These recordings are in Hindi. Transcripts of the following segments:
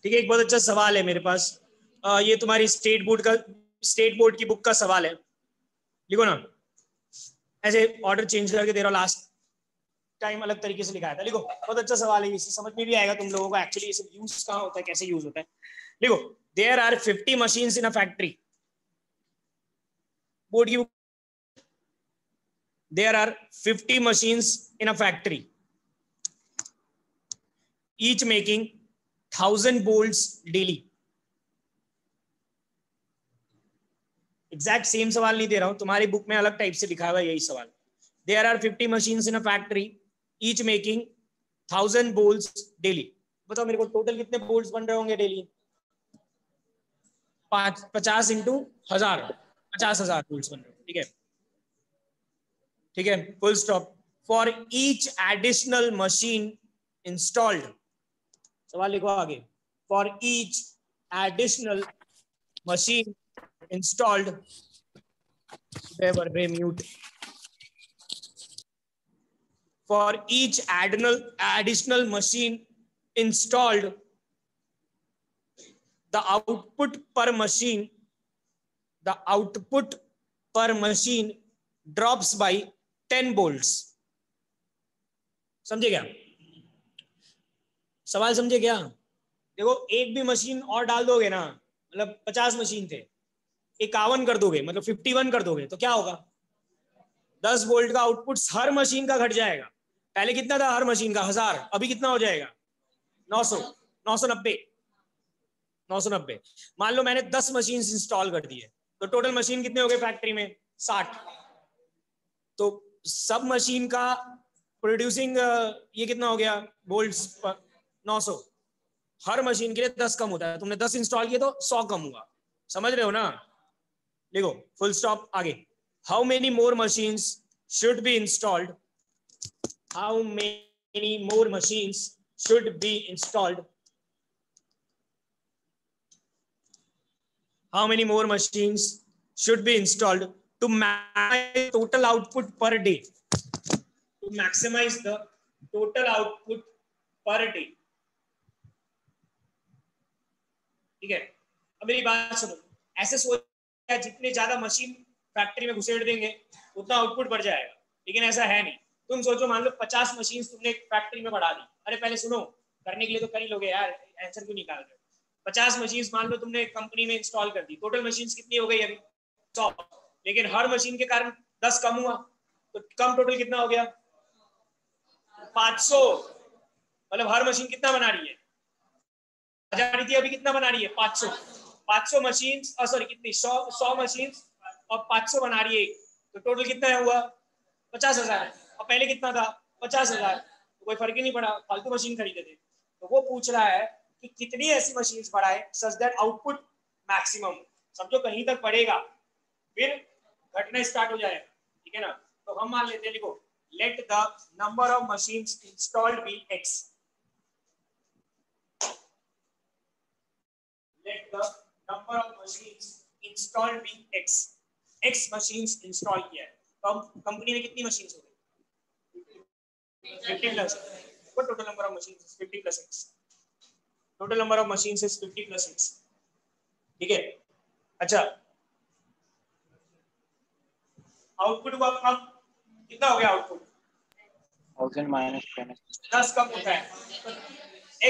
ठीक है, एक बहुत अच्छा सवाल है मेरे पास। ये तुम्हारी स्टेट बोर्ड की बुक का सवाल है, लिखो ना। ऐसे ऑर्डर चेंज करके दे रहा हूँ, लास्ट टाइम अलग तरीके से लिखाया था। लिखो, बहुत अच्छा सवाल है, इसे समझ में भी आएगा तुम लोगों को एक्चुअली इसे यूज कहाँ होता है, कैसे यूज होता है। लिखो, there are 50 machines in a factory. Board की, there are 50 machines in a factory, each making 1000 bolts daily. Exact same सवाल नहीं दे रहा हूं, तुम्हारी बुक में अलग टाइप से लिखा हुआ है यही सवाल। There are 50 machines in a factory, each making 1000 bolts daily। बताओ मेरे को टोटल कितने बोल्ट्स बन रहे होंगे डेली? 50 इंटू 1000, 50,000 बोल्ट्स बन रहे होंगे। ठीक है, ठीक है, full stop. For each additional machine installed, सवाल लिखो आगे, for each additional machine installed, mute, for each additional machine installed, the output per machine drops by 10 bolts। समझे क्या सवाल? समझे क्या? देखो, एक भी मशीन और डाल दोगे ना, मतलब 50 मशीन थे, 51 कर दोगे, मतलब 51 कर दोगे, तो क्या होगा? 10 वोल्ट का आउटपुट हर मशीन का घट जाएगा। पहले कितना था हर मशीन का? 1000, अभी कितना हो जाएगा? 900, 990, 990। मान लो मैंने 10 मशीन इंस्टॉल कर दिए, तो टोटल मशीन कितने हो गए फैक्ट्री में? 60। तो सब मशीन का प्रोड्यूसिंग ये कितना हो गया वोल्ट्स पर? 900। हर मशीन के लिए 10 कम होता है, तुमने 10 इंस्टॉल किए तो 100 कम हुआ। समझ रहे हो ना? लिखो, फुल स्टॉप, आगे। How many more machines should be installed, how many more machines should be installed, how many more machines should be installed to maximize total output per day, to maximize the total output per day। ठीक है, अब मेरी बात सुनो। ऐसे सोच, जितने ज्यादा मशीन फैक्ट्री में घुसेड़ देंगे उतना आउटपुट बढ़ जाएगा, लेकिन ऐसा है नहीं। तुम सोचो, मान लो 50 मशीन तुमने फैक्ट्री में बढ़ा दी। अरे पहले सुनो, करने के लिए तो कर ही लोगे यार, आंसर क्यों निकाल रहे हो? 50 मशीन मान लो तुमने कंपनी में इंस्टॉल कर दी, टोटल मशीन कितनी हो गई अभी? 100। लेकिन हर मशीन के कारण 10 कम हुआ, तो कम टोटल कितना हो गया? 500। मतलब हर मशीन कितना बना रही है? 1000 थी, अभी कितना बना रही है? 500। 500 मशीन, सॉरी कितनी, 100 मशीन और 500 बना रही है, तो टोटल कितना हुआ? 50,000। और पहले कितना था? 50,000। तो कोई फर्क ही नहीं पड़ा, फालतू मशीन खरीदे थे। तो वो पूछ रहा है कि कितनी ऐसी मशीन बढ़ाए सच दैट आउटपुट मैक्सिमम। समझो कहीं तक बढ़ेगा, फिर घटना स्टार्ट हो जाएगा। ठीक है ना? तो हम मान लेते हैं, लिखो, let the number of machines installed be x। let the number of machines installed be x। x machines install किया है, तो अब कंपनी में कितनी मशीन्स हो गई? 50 plus. what total number of machines is 50 plus x? total number of machines is 50 plus x। ठीक है, अच्छा, आउटपुट हुआ कम, कितना हो गया आउटपुट? 1000 minus 10x। 10 कम होता है, तो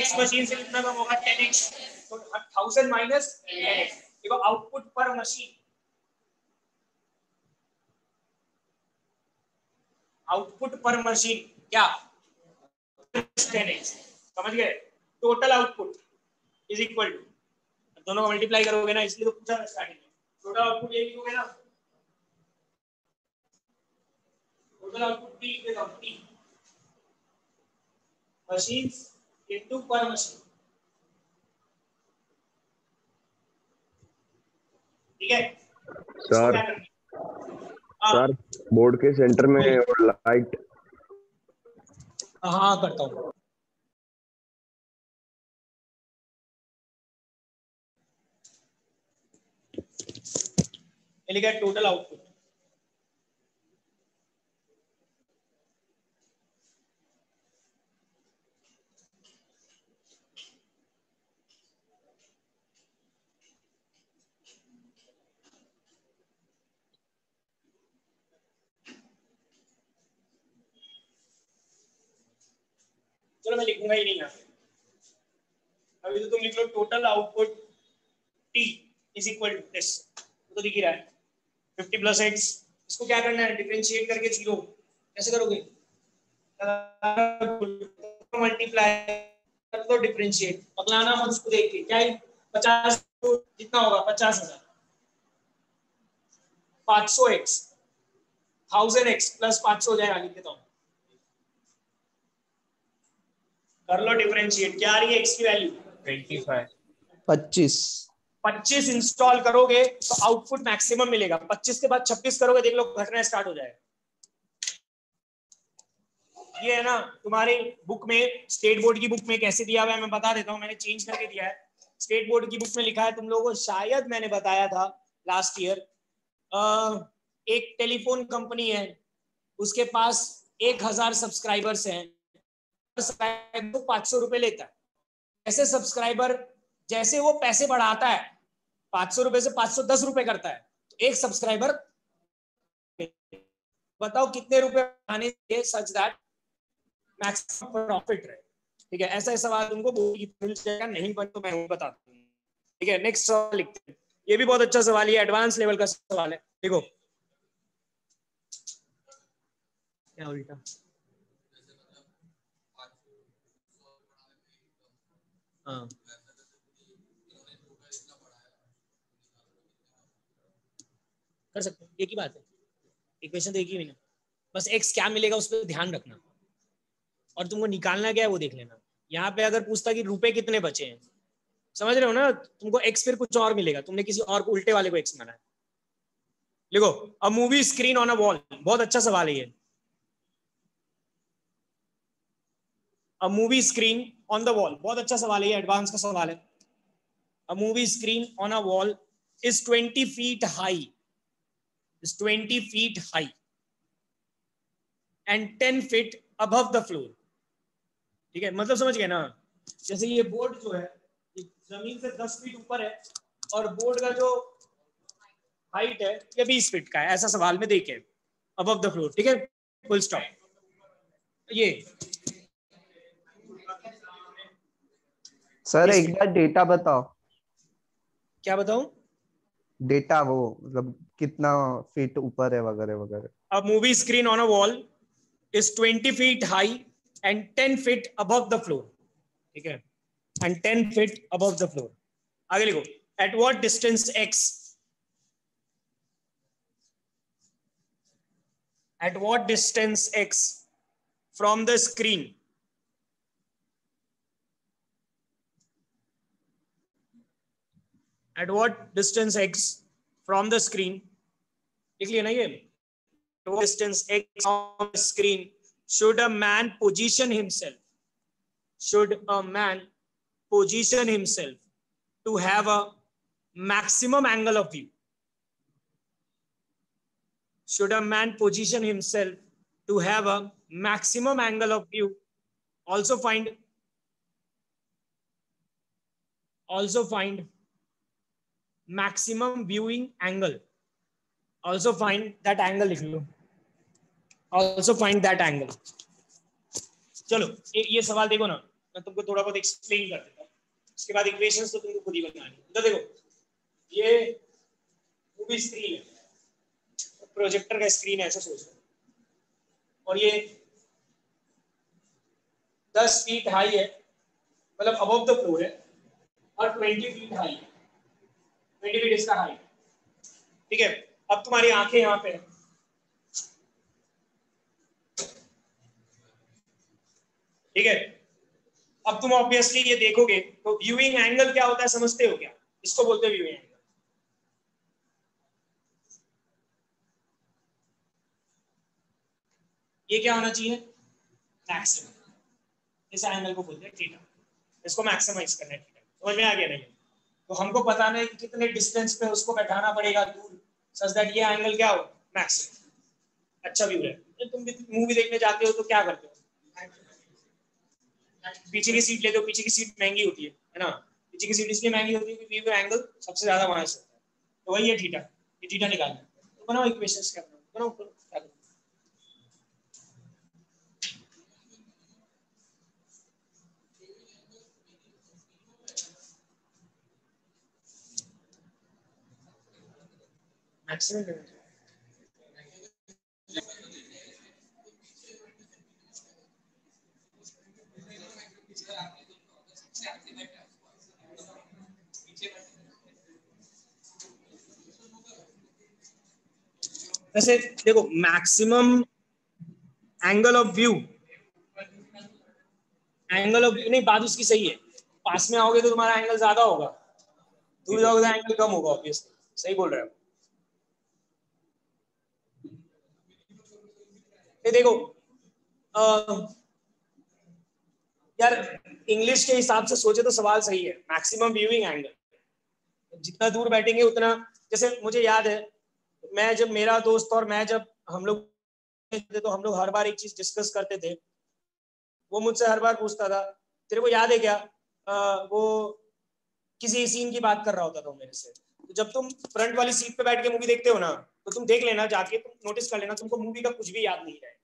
x मशीन से कितना कम होगा? 10x। तो 1000 माइनस 10x। देखो, आउटपुट पर मशीन, आउटपुट पर मशीन क्या? 10x। समझ गए? Total output is equal to, दोनों को मल्टीप्लाई करोगे ना, इसलिए तो पूछा था स्टार्टिंग में। टोटल आउटपुट ये लिखोगे ना, टोटल आउटपुट टी लिख देता हूं, टी मशीन्स इनटू पर मशीन। ठीक है सर? सर, बोर्ड के सेंटर में लाइट। हाँ करता हूँ। लिखा है टोटल आउटपुट, चलो मैं लिखूंगा ही नहीं यहाँ पे, अभी तो तुम लिख लो total output T is equal to this, तो दिख ही रहा है 50 प्लस एक्स। इसको क्या करना है, डिफरेंशिएट करके जीरो कैसे करोगे, मल्टीप्लाई कर दो, डिफरेंशिएट, पकड़ाना मत उसको देख के, क्या है 50 कितना होगा 50,000, 500x 1000x प्लस 500 हो जाएगा, लिख देता हूं, कर लो डिफरेंशिएट, क्या आ रही है x की वैल्यू 25 इंस्टॉल करोगे तो आउटपुट मैक्सिमम मिलेगा, 25 के बाद 26 करोगे देख लो घटना स्टार्ट हो जाएगा। ये है ना तुम्हारी बुक में, स्टेट बोर्ड की बुक में कैसे दिया हुआ है मैं बता देता हूँ, मैंने चेंज करके दिया है। स्टेट बोर्ड की बुक में लिखा है, तुम लोगों को शायद मैंने बताया था लास्ट ईयर, एक टेलीफोन कंपनी है, उसके पास 1000 सब्सक्राइबर्स हैं, 500 रुपए लेता है। ऐसे सब्सक्राइबर जैसे वो पैसे बढ़ाता है 500 रुपए से 510 रुपए करता है, एक सब्सक्राइबर बताओ कितने रुपए आने चाहिए सच दैट मैक्सिमम प्रॉफिट रहे। ठीक है, ऐसा सवाल तुमको मिल जाएगा, नहीं बन तो मैं बता दूंगा। ठीक है, नेक्स्ट सवाल लिखते हैं, ये भी बहुत अच्छा सवाल है, एडवांस लेवल का सवाल है। देखो क्या उल्टा, हाँ कर सकते हैं, एक ही बात है, इक्वेशन तो एक ही ना, बस एक्स क्या मिलेगा उस पर ध्यान रखना, और तुमको निकालना क्या है वो देख लेना। यहाँ पे अगर पूछता कि रुपए कितने बचे हैं, समझ रहे हो ना, तुमको एक्स फिर कुछ और मिलेगा, तुमने किसी और को उल्टे वाले को एक्स माना है। देखो a movie screen on a wall, बहुत अच्छा सवाल है ये। A movie screen on the wall, बहुत अच्छा सवाल है ये, एडवांस का सवाल है। A movie screen on a wall is 20 feet high, is 20 feet high and 10 feet above the floor। ठीक है, मतलब समझ गए ना, जैसे ये बोर्ड जो है ये जमीन से 10 फीट ऊपर है और बोर्ड का जो हाइट है ये 20 फीट का है, ऐसा सवाल में देखे अबव द फ्लोर। ठीक है, फुल स्टॉप। ये सर एक बार डेटा बताओ। क्या बताऊं, डेटा वो मतलब कितना फीट ऊपर है वगैरह वगैरह। A movie screen on a wall is 20 feet high and 10 feet above the floor। ठीक है, and 10 feet above the floor। आगे लिखो, at what distance x, at what distance x from the screen, at what distance x from the screen, लिख लिया ना ये, distance x on the screen should a man position himself, should a man position himself to have a maximum angle of view, should a man position himself to have a maximum angle of view, also find maximum viewing angle, also find that angle, लिख लो, also find that angle। चलो ये सवाल देखो ना, मैं तुमको थोड़ा बहुत एक्सप्लेन कर देता हूँ, उसके बाद इक्वेशंस तो तुमको खुद ही बनानी। तो देखो ये मूवी स्क्रीन है, प्रोजेक्टर का स्क्रीन है ऐसा सोच लो, और ये 10 फीट हाई है, मतलब अबव द फ्लोर है, और 20 फीट हाई है, 20 फीट इसका हाई। ठीक है, अब तुम्हारी आंखें यहाँ पे, ठीक है, अब तुम ऑब्वियसली ये देखोगे तो व्यूइंग एंगल क्या होता है समझते हो क्या, इसको बोलते हैं व्यूइंग एंगल। ये क्या होना चाहिए, मैक्सिमम, इस एंगल को बोलते हैं थीटा, इसको मैक्सिमाइज करना है थीटा। समझ में आ गया नहीं, तो हमको पता नहीं कि कितने डिस्टेंस पे उसको बैठाना पड़ेगा दूर, सच दैट ये एंगल क्या हो मैक्सिमम। अच्छा व्यू है, तुम भी मूवी देखने जाते हो तो क्या करते हो, पीछे की सीट लेते हो, पीछे की सीट महंगी होती है ना, पीछे की सीट इसलिए महंगी होती है क्योंकि व्यू एंगल सबसे ज्यादा वहां से होता है, तो वही है थीटा, ये थीटा निकालना है। तो बनाओ इक्वेशंस, क्या बनाओ, क्या करो, मैक्सिमम वैसे देखो मैक्सिमम एंगल ऑफ व्यू नहीं, बात उसकी सही है। पास में आओगे तो तुम्हारा एंगल ज्यादा होगा, दूर जाओगे तो एंगल कम होगा, ऑब्वियसली सही बोल रहे हो। ये देखो यार इंग्लिश के हिसाब से सोचे तो सवाल सही है। मैक्सिमम व्यूइंग एंगल, जितना दूर बैठेंगे उतना, जैसे मुझे याद है मैं जब मेरा दोस्त और मैं जब हम लोग तो हम लोग हर बार एक चीज डिस्कस करते थे। वो मुझसे हर बार पूछता था तेरे को याद है क्या, वो किसी सीन की बात कर रहा होता था मेरे से। तो जब तुम फ्रंट वाली सीट पे बैठ के मूवी देखते हो ना, तो तुम देख लेना जाके, तुम नोटिस कर लेना तुमको मूवी का कुछ भी याद नहीं रहेगा,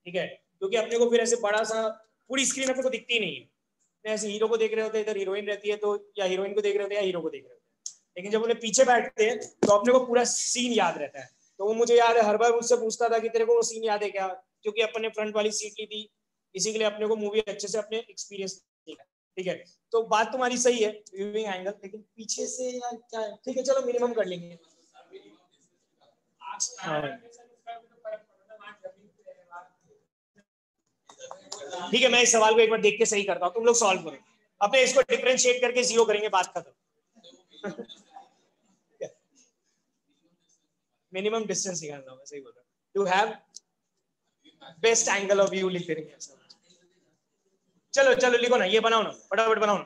ठीक है? क्योंकि अपने को फिर ऐसे बड़ा सा पूरी स्क्रीन अपने को दिखती नहीं है। ऐसे हीरो को देख रहे होते हैं, इधर हीरोइन रहती है तो, या हीरोइन को देख रहे होते हैं या हीरो को देख रहे होते हैं। लेकिन जब उन्हें पीछे बैठते हैं तो अपने को पूरा सीन याद रहता है। तो वो मुझे याद है हर बार मुझसे पूछता था कि तेरे को वो सीन याद है क्या, क्योंकि अपन ने फ्रंट वाली सीट ली थी, इसी के लिए अपने को मूवी अच्छे से अपने एक्सपीरियंस देखा, ठीक है? तो बात तुम्हारी सही है व्यूइंग एंगल, लेकिन पीछे से यार क्या है, ठीक है चलो मिनिमम कर लेंगे। ठीक है, मैं इस सवाल को एक बार देख के सही करता हूँ, तुम लोग सॉल्व करो। अपने इसको डिफरेंशिएट करके 0 करेंगे, बात खत्म। मिनिमम डिस्टेंस निकालना होगा, सही बोल रहा हूँ। To have best angle of view लिख देंगे। चलो चलो लिखो ना, ये बनाओ ना, फटाफट बनाओ ना,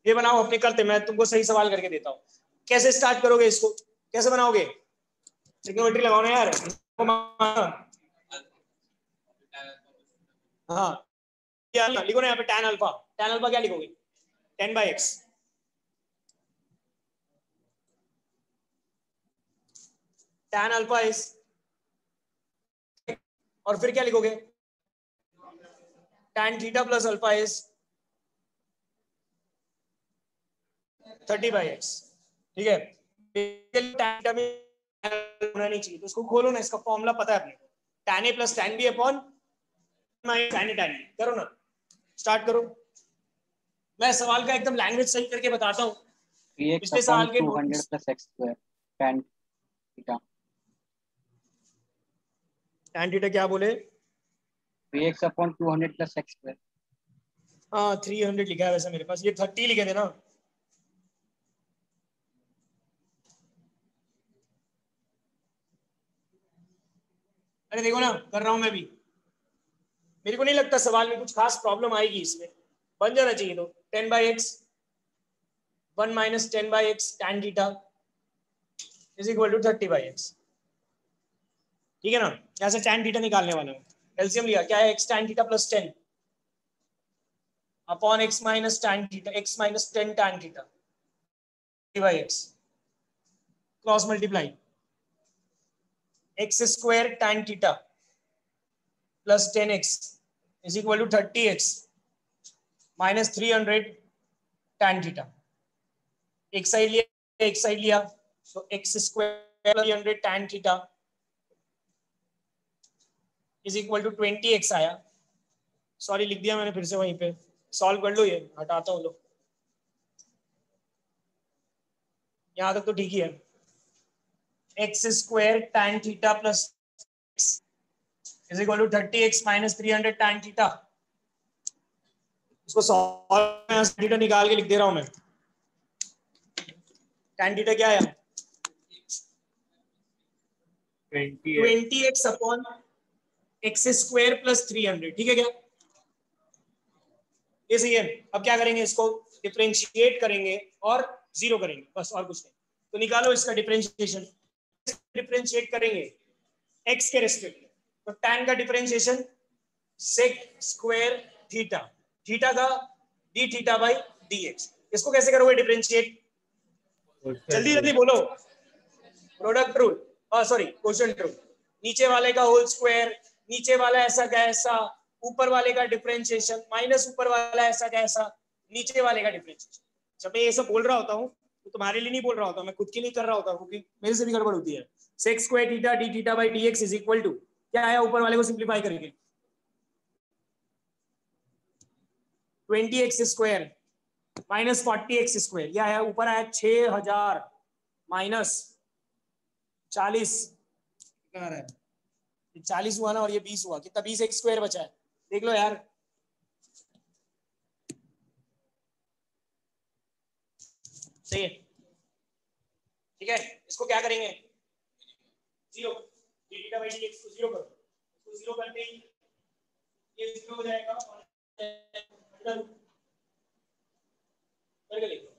ये बनाओ अपने करते। मैं तुमको सही सवाल करके देता हूँ। कैसे स्टार्ट करोगे इसको, कैसे बनाओगे? ट्रिग्नोमेट्री लगाओ ना यार। हाँ लिखो ना यहाँ पे tan अल्फा। tan अल्फा क्या लिखोगे? 10/x। tan अल्फा इज, और फिर क्या लिखोगे? tan theta plus alpha is 30/x, ठीक है? tan थीटा में होना नहीं चाहिए, तो उसको खोलो ना, इसका फॉर्मूला पता है अपने को, tan a plus tan b upon tan a tan b। करो ना, स्टार्ट करो। मैं सवाल का एकदम लैंग्वेज सही करके बताता हूँ। पिछले सवाल के 200 plus x square tan theta। tan theta क्या बोले? 3x upon 200 plus x square। हाँ 300 लिखा है वैसे मेरे पास, ये 30 लिखे थे ना। अरे देखो ना, कर रहा हूं मैं भी। मेरे को नहीं लगता सवाल में कुछ खास प्रॉब्लम आएगी, इसमें बन जाना चाहिए। तो 10/x 1 minus 10/x tan theta is equal to 30/x, ठीक है ना? यहाँ से tan theta निकालने वाला हूँ। एलसीएम लिया, क्या है? x tan theta plus 10 upon x minus tan theta, x minus 10 tan theta by x, cross multiply x square tan theta plus 10x is equal to 30x minus 300 tan theta। एक साइड लिया, एक साइड लिया, तो x square 300 tan theta is equal to 20x आया। सॉरी लिख दिया मैंने फिर से, वहीं पे सॉल्व कर लो, ये हटाता हूँ लो, यहां तक तो ठीक ही है। x square tan theta plus is equal to 30x minus 300 tan theta. इसको सॉल्व थीटा निकाल के लिख दे रहा हूं मैं। tan थीटा क्या आया? 20x upon x square plus 300, ठीक है क्या? ये सही है। अब क्या करेंगे, इसको डिफरेंशिएट करेंगे और 0 करेंगे, बस और कुछ नहीं। तो निकालो इसका डिफरेंशिएशन। डिफरेंशिएट करेंगे x के रेस्पेक्ट में, तो tan का differentiation sec square theta, theta का d थीटा बाई dx। इसको कैसे करोगे डिफरेंशिएट? जल्दी जल्दी बोलो। Product rule, sorry quotient rule. नीचे वाले का होल स्क्वायर, नीचे वाला ऐसा का ऐसा, ऊपर वाले का डिफरेंशिएशन माइनस ऊपर वाला ऐसा का ऐसा, नीचे वाले का डिफरेंशिएशन। जब मैं ये सब बोल रहा होता हूँ तो तुम्हारे लिए नहीं बोल रहा होता, मैं खुद के लिए कर रहा होता, क्योंकि मेरे से भी गड़बड़ होती है। Sec square theta d theta by d x is equal to क्या आया ऊपर वाले को सिंप्लीफाई करके 20x square minus 40x square, यह आया ऊपर आया 6000 माइनस 40 कहाँ रहा है, 40 हुआ ना और ये 20 हुआ, कितना 20x स्क्वायर बचा है, देख लो यार। सही है, ठीक है। इसको क्या करेंगे, zero D theta by d x को जीरो करो, इसको जीरो करते ही ये जीरो हो जाएगा और करके लिखो।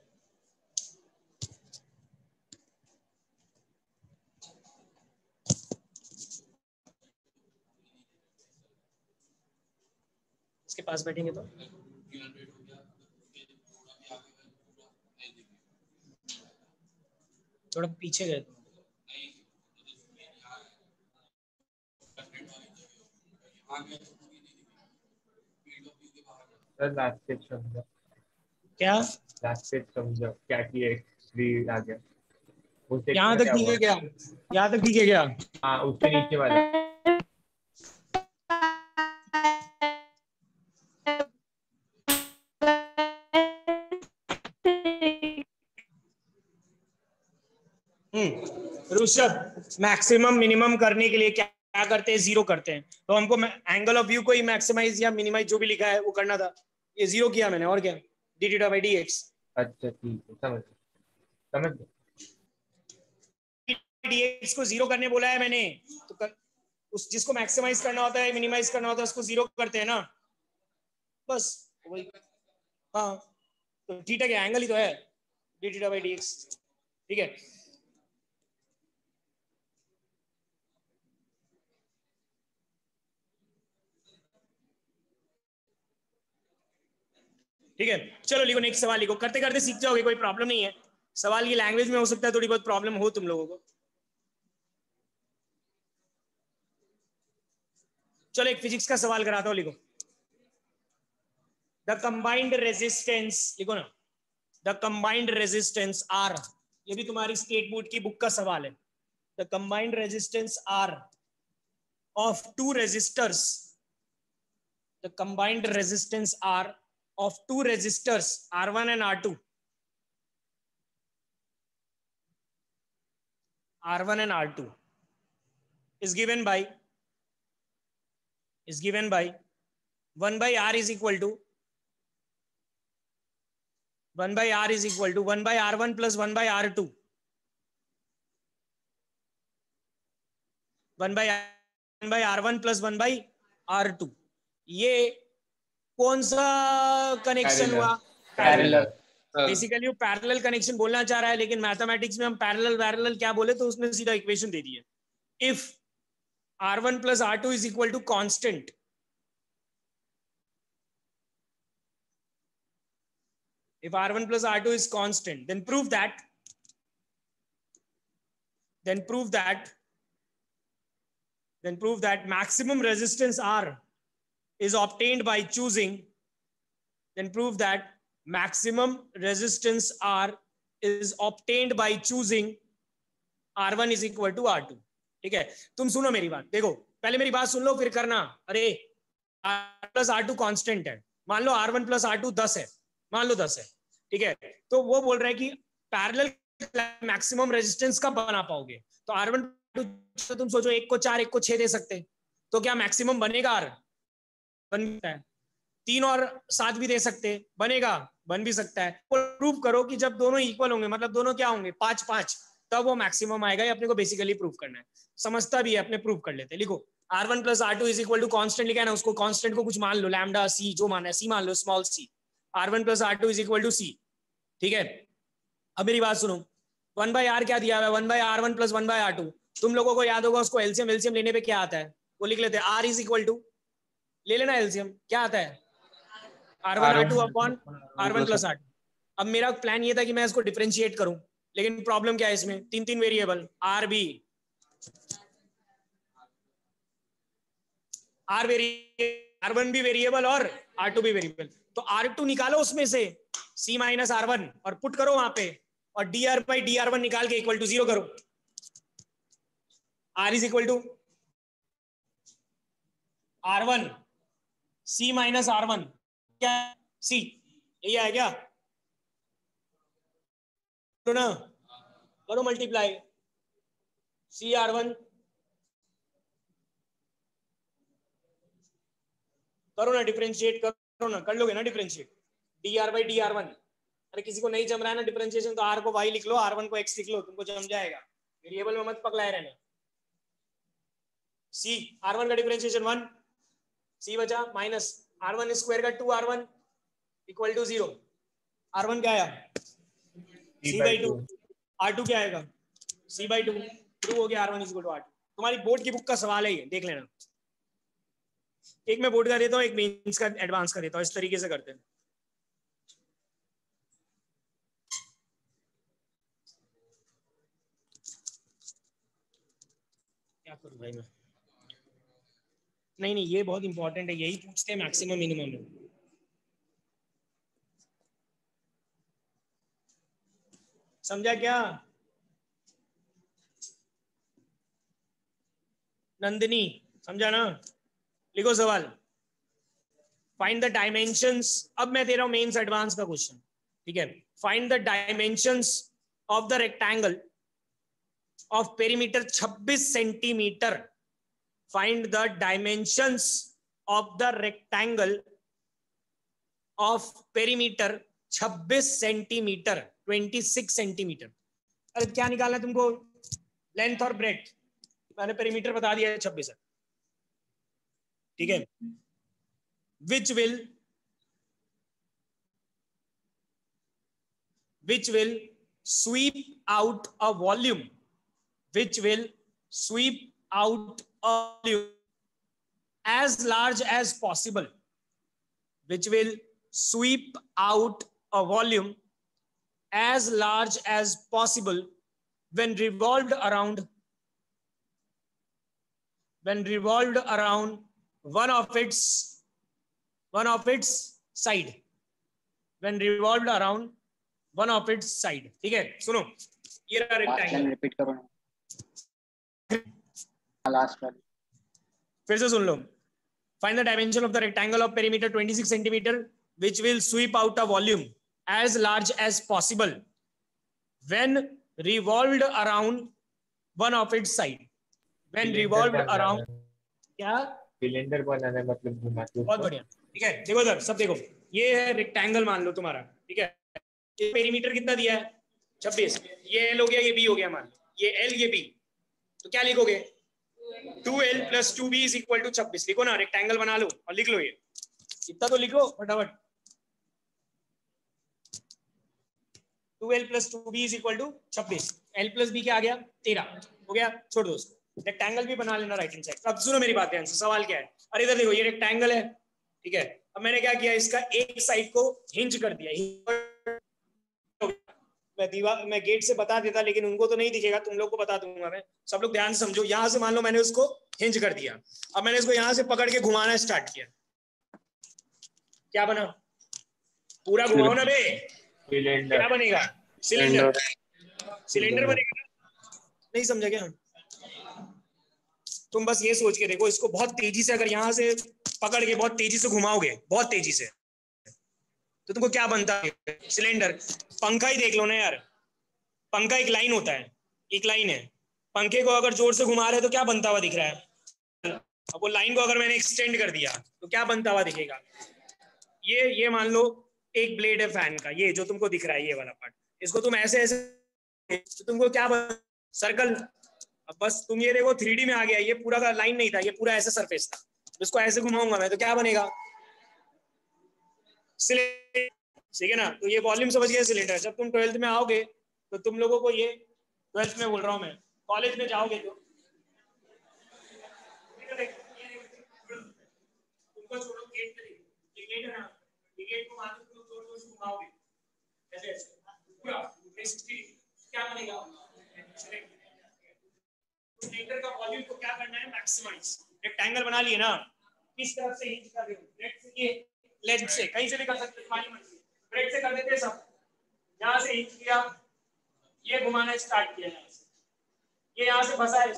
इसके पास बैठेंगे तो थोड़ा पीछे गए क्या क्या कि एक्स3 आ गया, यहाँ तक ठीक है क्या, यहाँ तक ठीक है क्या, हाँ उसके नीचे वाला ऋषभ मैक्सिमम मिनिमम करने के लिए क्या करते हैं, जीरो करते हैं। तो हमको एंगल ऑफ व्यू को ही मैक्सिमाइज या मिनिमाइज जो भी लिखा है वो करना था, ये जीरो किया मैंने, और क्या, D theta by d x. अच्छा ठीक है, समझ डी एक्स को जीरो करने बोला है मैंने, तो उस जिसको मैक्सिमाइज करना होता है मिनिमाइज करना होता है उसको जीरो करते हैं ना, बस वही। हाँ तो थीटा क्या एंगल ही तो है, D theta by d x, ठीक है। ठीक है, चलो लिखो नेक्स्ट सवाल लिखो, करते करते सीख जाओगे, कोई प्रॉब्लम नहीं है। सवाल की लैंग्वेज में हो सकता है थोड़ी बहुत प्रॉब्लम हो तुम लोगों को। चलो एक फिजिक्स का सवाल कराता हूं, लिखो द कंबाइंड रेजिस्टेंस, लिखो ना द कंबाइंड रेजिस्टेंस आर, ये भी तुम्हारी स्टेट बोर्ड की बुक का सवाल है। The combined resistance R of two resistors, the combined resistance R of two resistors R1 and R2, R1 and R2 is given by 1 by R is equal to 1 by R is equal to 1 by R1 plus 1 by R2, 1 by R1 plus 1 by R2। ये कौन सा कनेक्शन हुआ, पैरेलल। बेसिकली वो पैरेलल कनेक्शन बोलना चाह रहा है, लेकिन मैथमेटिक्स में हम पैरेलल क्या बोले तो उसने सीधा इक्वेशन दे दी है। If R1 plus R2 is equal to constant, if R1 plus R2 is constant, then prove that maximum resistance R is obtained by choosing, then prove that maximum resistance R is obtained by choosing R1 is equal to R2। ठीक है, तुम सुनो मेरी बात, देखो पहले मेरी बात सुन लो फिर करना। अरे R प्लस R2 कांस्टेंट है, मान लो R1 प्लस R2 10 है, मान लो 10 है, ठीक है। तो वो बोल रहा है कि पैरेलल मैक्सिमम रेजिस्टेंस कब बना पाओगे, तो R1 तो तुम सोचो 1 को 4 1 को 6 दे सकते, तो क्या मैक्सिमम बनेगा R, बनता है। 3 और 7 भी दे सकते, बनेगा, बन भी सकता है। प्रूव करो कि जब दोनों इक्वल होंगे, मतलब दोनों क्या होंगे 5 5, तब वो मैक्सिमम आएगा। ये अपने को बेसिकली प्रूव करना है, समझता भी है, अपने प्रूव कर लेते हैं। लिखो R1 plus R2 is equal to constant लिखा है ना, उसको कॉन्स्टेंट को कुछ मान लो, लैम्डा सी जो माना है, सी मान लो, small C. R1 plus R2 is equal to C, ठीक है। अब मेरी बात सुनो, 1 बाय R क्या दिया हुआ है, 1 bye R1 plus 1 bye R2। तुम लोगों को याद होगा, उसको एलसीएम लेने पे क्या आता है वो लिख लेते हैं, R इज इक्वल टू, ले लेना एलसीएम, क्या आता है R1 R2 upon R1 plus R2। अब मेरा प्लान ये था कि मैं इसको डिफरेंशिएट करूं, लेकिन प्रॉब्लम क्या है इसमें, 3 वेरिएबल R भी R1 भी वेरिएबल और R2 भी वेरिएबल। तो R2 निकालो उसमें से C माइनस R1 और पुट करो वहां पे, और dr by dr1 निकाल के इक्वल टू 0 करो। r is equal to r1 c minus r1, क्या c, यही है क्या? तो ना करो मल्टीप्लाई सी r1, करो ना डिफरेंशिएट, करो ना, कर लोगे ना डिफरेंशिएट dr by dr1। अरे किसी को नहीं जम रहा है ना डिफरेंशिएशन तो r को y लिख लो, r1 को x लिख लो, तुमको जम जाएगा। वेरिएबल में मत पकड़ाए रहना। c r1 का डिफरेंशिएशन 1, c बचा माइनस r1 स्क्वायर का 2r1 इक्वल टू 0। r1 क्या आया? c by 2। r2 क्या आएगा? c by 2। प्रूव हो गया r1 इक्वल टू r2। तुम्हारी बोर्ड की बुक का सवाल है ये, देख लेना। एक मैं बोर्ड का देता हूँ, एक मेंस का एडवांस का देता हूँ, इस तरीके से करते हैं। क्या करूँ भाई मैं? नहीं ये बहुत इंपॉर्टेंट है, यही पूछते हैं मैक्सिमम मिनिमम में। समझा क्या? नंदिनी समझा ना? लिखो सवाल। फाइंड द डायमेंशंस, अब मैं दे रहा हूं मेंस एडवांस का क्वेश्चन, ठीक है। Find the dimensions of the rectangle of perimeter 26 centimetre. Find the dimensions of the rectangle of perimeter 26 centimetre, 26 centimetre. अरे क्या निकालना है तुमको? लेंथ और ब्रेड्थ। मैंने पेरीमीटर बता दिया है 26 है, ठीक है। which will sweep out a volume, which will sweep out a volume as large as possible, which will sweep out a volume as large as possible when revolved around one of its side, when revolved around one of its side, ठीक है। सुनो, ये रहा रेक्टेंगल, रिपीट करो ना लास्ट वाली, फिर से सुन लो। Find the dimension of the rectangle of perimeter 26 centimetre which will sweep out a volume as large as possible when revolved around one of its side, when revolved around, क्या सिलेंडर बनाना है, मतलब घुमाते। बहुत बढ़िया, ठीक है। देखो सर, सब देखो, ये है रेक्टेंगल मान लो तुम्हारा, ठीक है। ये पेरीमीटर कितना दिया है? 26। ये एल हो गया, ये बी हो गया, मान लो ये एल ये बी, तो क्या लिखोगे? 2l + 2b = 26। लिखो ना, रेक्टेंगल बना लो और लिख लो, ये इतना तो लिखो फटाफट। 2l + 2b = 26। l + b क्या आ गया? 13 हो गया। छोड़ दो उसको, रेक्टेंगल भी बना लेना राइट हैंड साइड। अब सुनो मेरी बात ध्यान से, सवाल क्या है? अरे इधर देखो, ये रेक्टेंगल है, ठीक है। अब मैंने क्या किया, इसका एक साइड को हिंज कर दिया। मैं गेट से बता देता, लेकिन उनको तो नहीं दिखेगा, तुम लोग को बता दूंगा मैं। सब लोग ध्यान से समझो। यहां से मान लो मैंने उसको हिंज कर दिया, अब मैंने इसको यहां से पकड़ के घुमाना स्टार्ट किया, क्या बना? पूरा घुमाओ ना बे, सिलेंडर। क्या बनेगा? सिलेंडर। सिलेंडर बनेगा ना? नहीं समझा क्या? तुम बस ये सोच के देखो, इसको बहुत तेजी से अगर यहां से पकड़ के बहुत तेजी से घुमाओगे, बहुत तेजी से, तो तुमको क्या बनता है? सिलेंडर। पंखा ही देख लो ना यार, पंखा एक लाइन होता है, एक लाइन है। पंखे को अगर जोर से घुमा रहे तो क्या बनता हुआ दिख रहा है? अब वो लाइन को अगर मैंने एक्सटेंड कर दिया तो क्या बनता हुआ दिखेगा? ये मान लो एक ब्लेड है फैन का, ये जो तुमको दिख रहा है, ये वाला पार्ट, इसको तुम ऐसे ऐसे तो तुमको क्या सर्कल। अब बस तुम ये देखो 3D में आ गया, ये पूरा का लाइन नहीं था, ये पूरा ऐसे सरफेस था। इसको ऐसे घुमाऊंगा मैं तो क्या बनेगा? सिलेंडर, ठीक है ना। तो ये वॉल्यूम समझ गए, सिलेंडर। जब तुम 12th में आओगे तो तुम लोगों को ये, 12th में बोल रहा हूँ मैं, कॉलेज में जाओगे तो तुमको छोड़ो, गेट पे ये गेट है ना, ये गेट को मात्र तुम जोर से घुमाओगे ऐसे ऐसे पूरा 360, क्या बनेगा? सिलेंडर का वॉल्यूम को क्या करना है? मैक्सिमाइज। रेक्टेंगल बना लिए ना, किस तरफ से हिंज कर रहे हो? लेफ्ट से, ये लेफ्ट से, कहीं से भी कर सकते हो, तुम्हारी मर्जी। ब्रेड से कर देते सब, यहाँ से हिंज किया, ये घुमाना स्टार्ट किया यहाँ से, ये यहाँ से फंसा है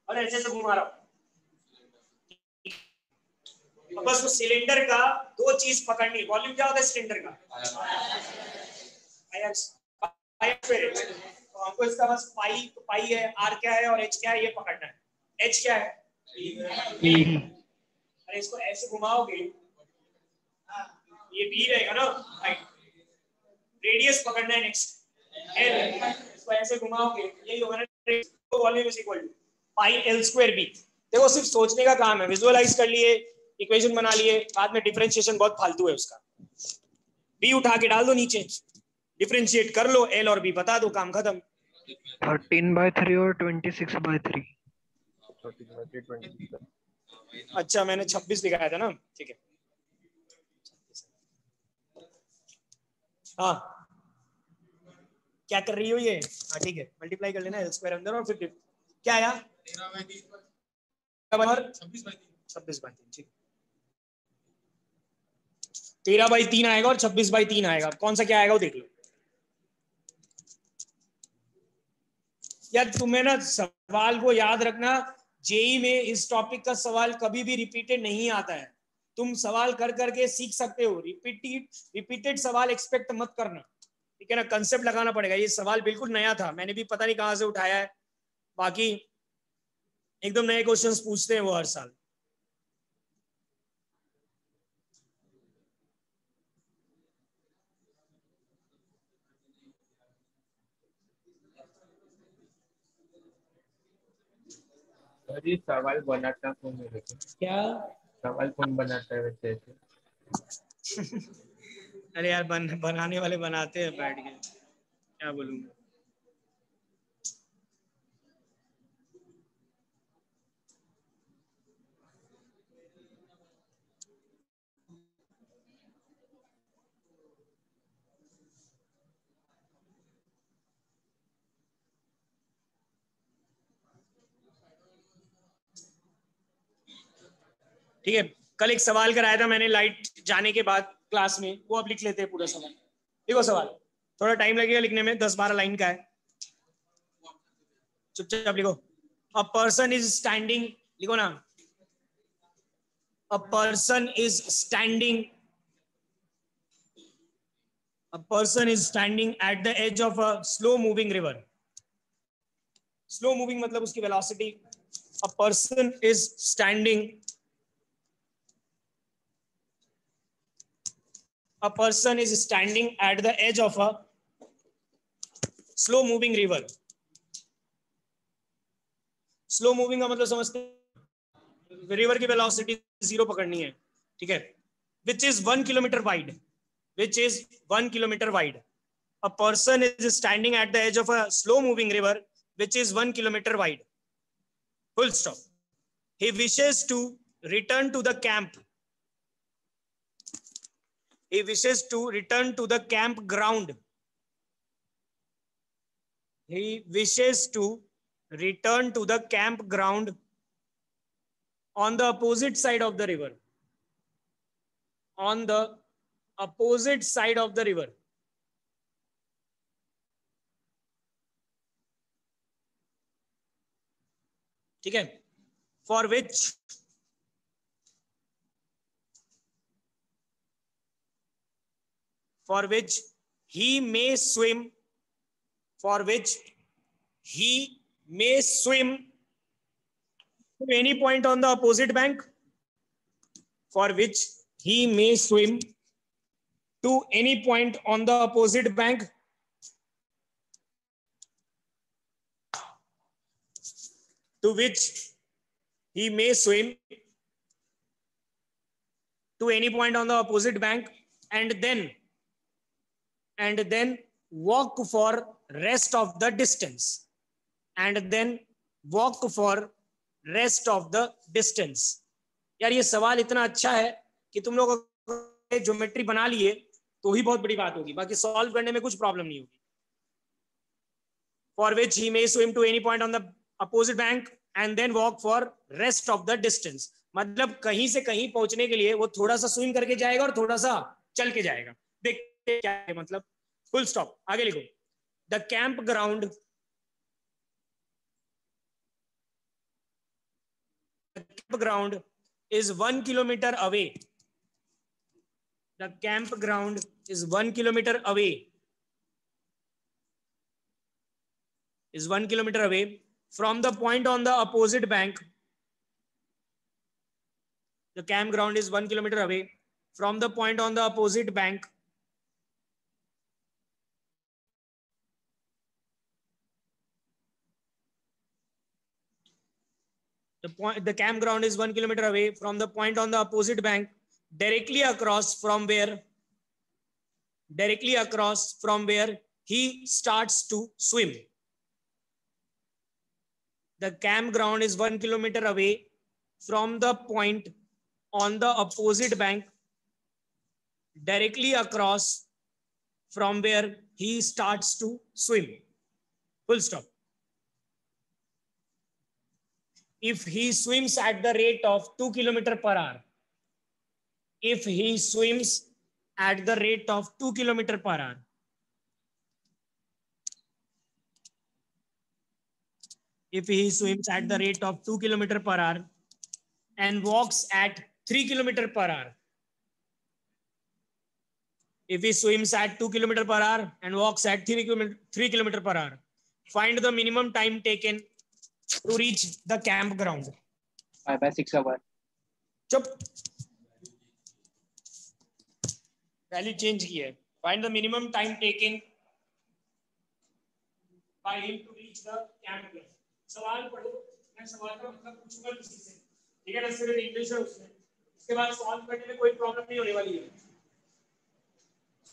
और ऐसे से घुमा रहा हूँ। बस उस सिलेंडर का दो चीज पकड़नी। वॉल्यूम क्या होता है सिलेंडर का? तो हमको इसका बस पाई है, आर क्या है और एच क्या है ये पकड़ना है। एच क्या है? अरे इसको ऐसे घुमाओगे ये बी रहेगा ना, रेडियस पकड़ना है नेक्स्ट एल, इसको ऐसे घुमाओगे यही होगा ना, तो volume is equal to pi l square b. देखो सिर्फ सोचने का काम है, विजुअलाइज कर लिए, इक्वेशन बना लिए, बाद में डिफरेंशिएशन बहुत फालतू है उसका। बी उठा के डाल दो नीचे, डिफरेंशिएट कर लो, एल और बी बता दो, काम खत्म। 13/3 और 26/3। अच्छा मैंने 26 दिखाया था ना, ठीक है। हाँ क्या कर रही हो ये? हाँ ठीक है, मल्टीप्लाई कर लेना एल स्क्वायर अंदर और फिर क्या आया 26/3, ठीक। 13/3 आएगा और 26/3 आएगा, कौन सा क्या आएगा वो देख लो। यार तुम्हें ना सवाल को याद रखना, जेई में इस टॉपिक का सवाल कभी भी रिपीटेड नहीं आता है। तुम सवाल कर करके सीख सकते हो, रिपीटेड सवाल एक्सपेक्ट मत करना, ठीक है ना। कंसेप्ट लगाना पड़ेगा। ये सवाल बिल्कुल नया था, मैंने भी पता नहीं कहां से उठाया है। बाकी एकदम नए क्वेश्चंस पूछते हैं वो हर साल। अरे सवाल बनाता कौन है? क्या सवाल कौन बनाता है वैसे ऐसे? अरे यार बनाने वाले बनाते हैं बैठ के, क्या बोलूं। ठीक है, कल एक सवाल कराया था मैंने लाइट जाने के बाद क्लास में, वो अब लिख लेते हैं पूरा सवाल। देखो सवाल थोड़ा टाइम लगेगा लिखने में, 10-12 लाइन का है, चुपचाप लिखो। अ पर्सन इज स्टैंडिंग, लिखो ना, a person is standing, a person is standing at the edge of a slow moving river. Slow moving मतलब उसकी velocity. A person is standing, a person is standing at the edge of a slow moving river. Slow moving का मतलब समझते हैं, रिवर की वेलोसिटी 0 पकड़नी है, ठीक है। Which is 1 kilometre wide, which is 1 kilometre wide. A person is standing at the edge of a slow moving river which is 1 kilometre wide, full stop. He wishes to return to the camp, he wishes to return to the campground. He wishes to return to the campground on the opposite side of the river. On the opposite side of the river. ठीक है, for which he may swim, for which he may swim to any point on the opposite bank, for which he may swim to any point on the opposite bank, to which he may swim to any point on the opposite bank, and then walk for rest of the distance, and then walk for rest of the distance. यार ये सवाल इतना अच्छा है कि तुम लोग ज्योमेट्री बना लिए तो ही बहुत बड़ी बात होगी, बाकी सॉल्व करने में कुछ प्रॉब्लम नहीं होगी। For which he may swim to any point on the opposite bank and then walk for rest of the distance. मतलब कहीं से कहीं पहुंचने के लिए वो थोड़ा सा स्विम करके जाएगा और थोड़ा सा चल के जाएगा। देखते क्या है मतलब, फुल स्टॉप। आगे लिखो। the campground is 1 kilometer away. The campground is 1 kilometer away. Is 1 kilometer away from the point on the opposite bank. The campground is 1 kilometer away from the point on the opposite bank. The campground is 1 kilometer away from the point on the opposite bank, directly across from where he starts to swim. The campground is 1 kilometer away from the point on the opposite bank, directly across from where he starts to swim. Full stop. If he swims at the rate of 2 kilometers per hour, if he swims at the rate of 2 kilometers per hour, if he swims at the rate of 2 kilometers per hour and walks at 3 kilometers per hour, if he swims at 2 kilometers per hour and walks at 3 kilometers per hour, find the minimum time taken to reach the campground. 5 by 6 hours. चुप, वैल्यू चेंज की है. Find the minimum time taken by him to reach the campground. सवाल पढ़ो, मैं सवाल का मतलब पूछूंगा किसी से, ठीक है ना? सिर्फ इंग्लिश है उसमें. इसके बाद सॉल्व करने में कोई प्रॉब्लम नहीं होने वाली है.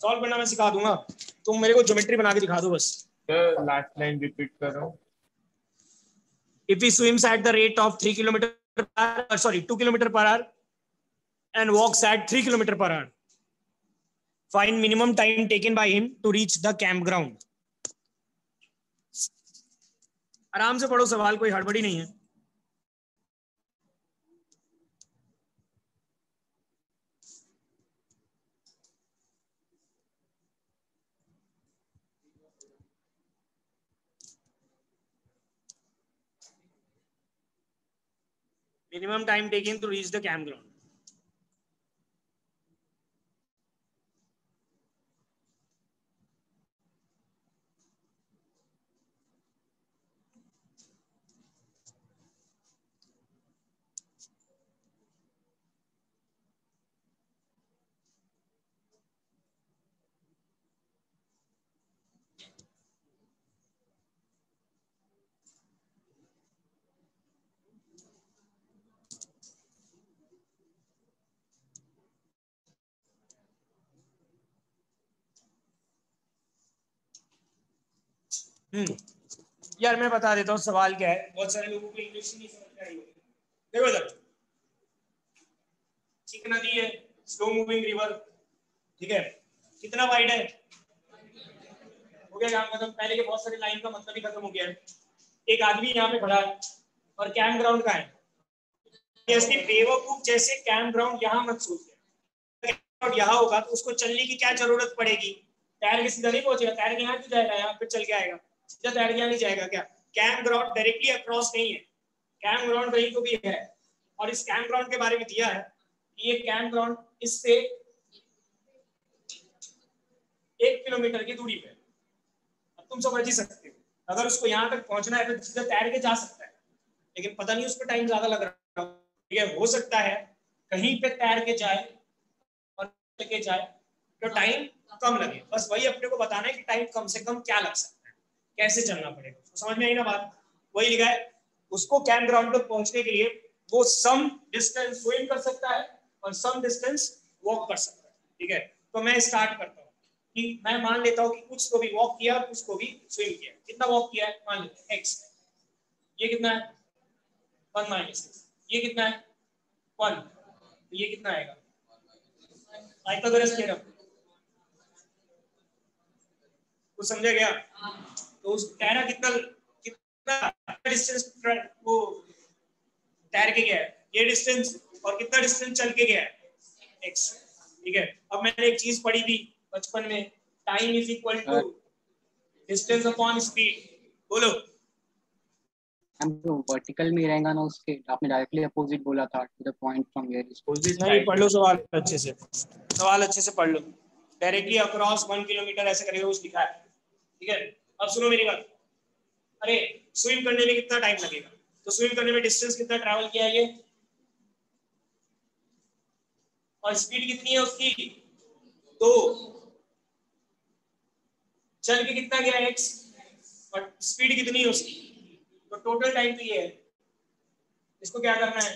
सॉल्व करना मैं सिखा दूंगा, तुम मेरे को ज्योमेट्री बना के दिखा दो बस. लास्ट लाइन रिपीट करो. If he swims at the rate of 2 kilometers per hour and walks at 3 kilometers per hour, find minimum time taken by him to reach the campground. आराम से पढ़ो सवाल, कोई हड़बड़ी नहीं है. Minimum time taken to reach the campground. यार मैं बता देता हूँ सवाल क्या है, बहुत सारे लोगों को इंग्लिश नहीं समझ में आई होगी. देखो इधर, एक नदी है, स्लो मूविंग रिवर, ठीक है, कितना वाइड है? हो गया काम खत्म. पहले के बहुत सारे लाइन का मतलब ही खत्म हो गया है. एक आदमी यहाँ पे खड़ा है और कैंप ग्राउंड का है. ऐसे बेवकूफ जैसे कैंप ग्राउंड यहाँ मत सोचिए. यहाँ होगा तो उसको चलने की क्या जरूरत पड़ेगी? तैर के सीधा नहीं पहुंचेगा. तैर के यहाँ क्यों जाएगा? यहाँ पे चल के आएगा. सीधा तैर के नहीं जाएगा क्या? कैंप ग्राउंड डायरेक्टली अक्रॉस नहीं है, कैंप ग्राउंड कहीं तो भी है. और इस कैंप ग्राउंड के बारे में दिया है कि ये कैंप ग्राउंड इससे 1 किलोमीटर की दूरी पे. अब तुम समझ ही सकते हो, अगर उसको यहाँ तक पहुंचना है तो सीधा तैर के जा सकता है, लेकिन पता नहीं उसको टाइम ज्यादा लग रहा है. ठीक है, हो सकता है कहीं पे तैर के जाए और चल के जाए तो टाइम कम लगे. बस वही अपने को बताना है कि टाइम कम से कम क्या लग सकता है, कैसे चलना पड़ेगा. समझ में आई ना बात? वही लिखा है. उसको कैंप ग्राउंड तक पहुंचने के लिए वो सम डिस्टेंस स्विम कर सकता है और सम डिस्टेंस वॉक कर सकता है. ठीक है, तो मैं स्टार्ट करता हूँ कि मैं मान लेता हूँ कि कुछ को भी वॉक किया, कुछ को भी स्विम किया. कितना वॉक किया है मान लेते हैं x. ये कितना है 1 माइनस x. ये कितना है 1. तो ये कितना आएगा? Pythagoras theorem. कुछ समझा गया? तो उस तैरा कितना डिस्टेंस वो तैर के गया है, ये डिस्टेंस, और कितना डिस्टेंस चल के गया है x. ठीक है, अब मैंने एक चीज पढ़ी थी बचपन में, time is equal to distance upon speed, बोलो। हम तो वर्टिकल में रहेगा ना उसके, आपने डायरेक्टली अपोजिट बोला था, to the point from where is. नहीं, पढ़ लो सवाल अच्छे से, सवाल अच्छे से पढ़ लो। डायरेक्टली अक्रॉस 1 किलोमीटर ऐसे करेगा कुछ लिखा है, ठीक है। अब सुनो मेरी बात, अरे स्विम करने में कितना टाइम लगेगा, तो स्विम करने में डिस्टेंस कितना ट्रैवल किया है ये, और स्पीड कितनी है उसकी 2, चल के कितना गया x, और स्पीड कितनी है उसकी, तो टोटल टाइम तो ये है। इसको क्या करना है,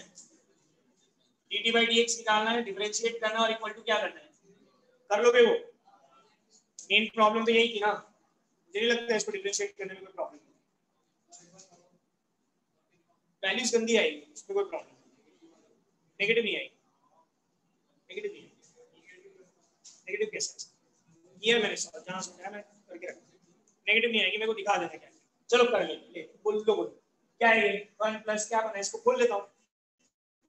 dt by dx निकालना है, डिफरेंशिएट करना और इक्वल टू क्या करना है, कर लोगे वो। मेन प्रॉब्लम तो यही थी ना, मुझे नहीं लगता है इसको डिफरेंशिएट करने में कोई प्रॉब्लम, वैल्यूज गंदी आएगी, उसमें कोई प्रॉब्लम, नेगेटिव नहीं आएगी, नेगेटिव नहीं आएगी, नेगेटिव कैसे ये मैंने जहाँ सोचा मैं करके रखा, नेगेटिव नहीं आएगी, मेरे को दिखा देना क्या। चलो कर ले, बोल लो बोल क्या है ये, 1 प्लस क्या बना है, इसको खोल लेता हूँ,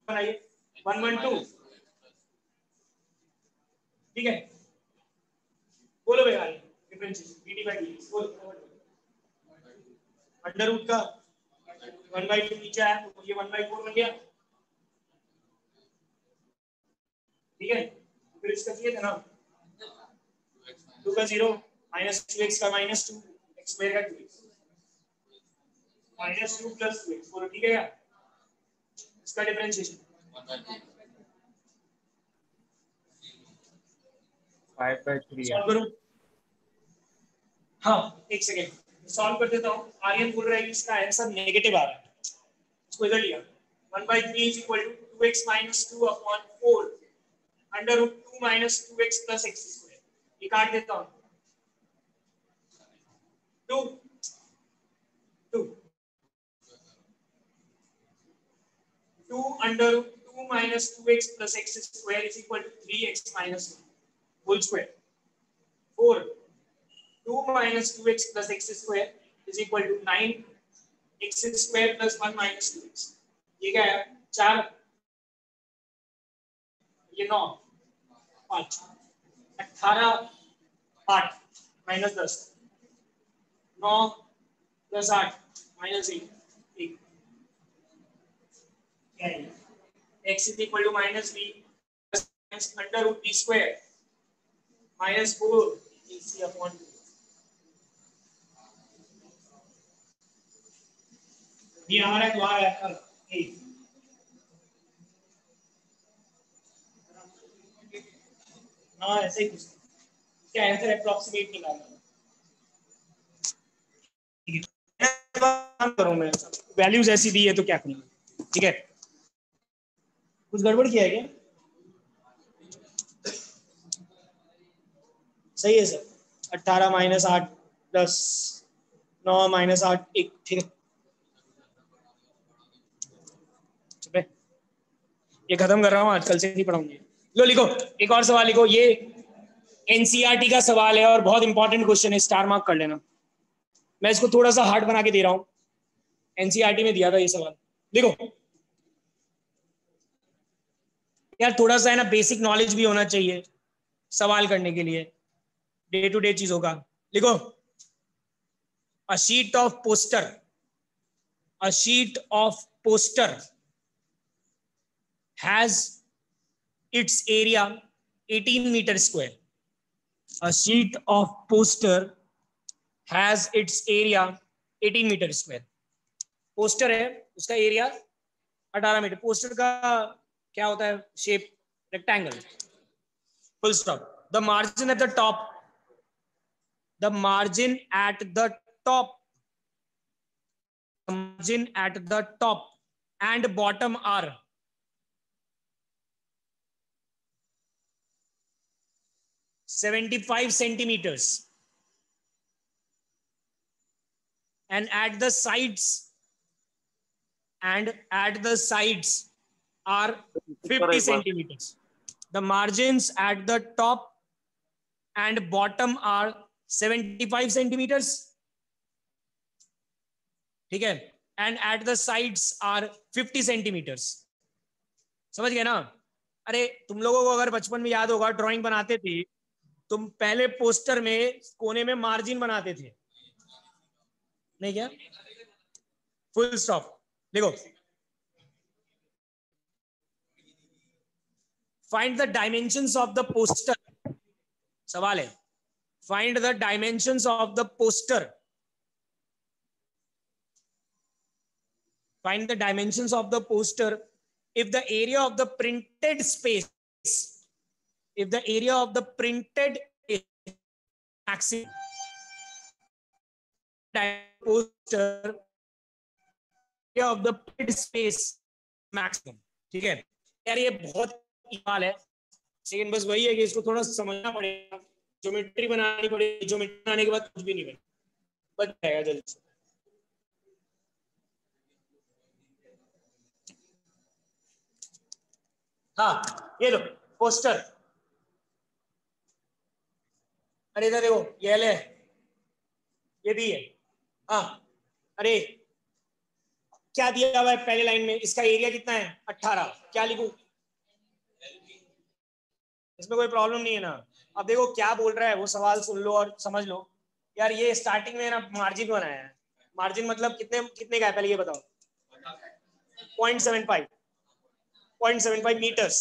बनाइए 1 1 2, ठीक है। बोलो भैया डिफरेंशिएशन dt by dx, बोलो अंडर रूट का 1/2 नीचे आया तो ये 1/4 बन गया, ठीक है। फिर इसका किया था ना 2 का 0 माइनस 2x का माइनस 2 x स्क्वायर का 2x माइनस 2 प्लस 2x, बोलो ठीक है क्या, इसका डिफरेंशिएशन 5/3 सॉल्व करो। हाँ एक सेकेंड सॉल्व कर देता हूँ। आर्यन बोल रहा है कि इसका आंसर नेगेटिव आ रहा है, इसको इधर लिया 1/3 is equal to 2x minus 2 upon 4 under root 2 minus 2x plus x square, ये काट देता हूँ 2 2 2 under root 2 minus 2x plus x square is equal to 3x minus 1 whole square 4 2 minus 2x plus x square is equal to 9x square plus 1 minus 2x, ये क्या है 4, ये 9 5 18 8 माइनस 10 9 प्लस 8 माइनस 1 क्या है x is equal to minus b plus under root b square minus 4 ac upon 2, ये आ रहा है तो आ रहा है हाँ ऐसे ही कुछ, क्या आंसर अप्रॉक्सीमेट निकालना करूं मैं, वैल्यूज ऐसी दी है तो क्या करूंगा, ठीक है। कुछ गड़बड़ किया है क्या, सही है सर, 18 माइनस 8 प्लस 9 माइनस 8 1, ठीक है ये खत्म कर रहा हूँ, आजकल से नहीं पढ़ाऊंगी। लो लिखो एक और सवाल लिखो, ये एनसीईआरटी का सवाल है और बहुत इंपॉर्टेंट क्वेश्चन है, स्टार मार्क कर लेना। मैं इसको थोड़ा सा हार्ड बना के दे रहा हूँ, एनसीईआरटी में दिया था ये सवाल। देखो यार थोड़ा सा है ना बेसिक नॉलेज भी होना चाहिए सवाल करने के लिए, डे टू डे चीजों का। लिखो a sheet of poster, a sheet of poster has its area 18 meter square. A sheet of poster has its area 18 meter square. Poster है उसका एरिया 18 मीटर, पोस्टर का क्या होता है shape, rectangle, full stop. The margin at the top, the margin at the top, margin at the top and bottom are 75 centimeters, and at the sides are 50 centimeters. The margins at the top and bottom are 75 centimeters, ठीक है, and at the sides are 50 centimeters. समझ गए ना। अरे तुम लोगों को अगर बचपन में याद होगा ड्राइंग बनाते थे, तुम पहले पोस्टर में कोने में मार्जिन बनाते थे, नहीं क्या, फुल स्टॉप। देखो, find the dimensions of the poster, सवाल है, find the dimensions of the poster, find the dimensions of the poster if the area of the printed space, if the area of the printed is maximum poster area of the printed space maximum। ठीक है यार, ये बहुत सवाल है, लेकिन बस वही है कि इसको थोड़ा समझना पड़ेगा, ज्योमेट्री बनानी पड़ेगी, ज्योमेट्री बनाने के बाद कुछ भी नहीं बन जाएगा जल्दी से। हाँ ये लो पोस्टर, अरे इधर देखो, ये L है, ये भी है। हाँ अरे क्या दिया हुआ है पहले लाइन में, इसका एरिया कितना है 18, क्या लिखूं, इसमें कोई प्रॉब्लम नहीं है ना। अब देखो क्या बोल रहा है वो सवाल सुन लो और समझ लो यार। ये स्टार्टिंग में ना मार्जिन बनाया है, मार्जिन मतलब कितने कितने का है पहले ये बताओ, 0.75 मीटर्स,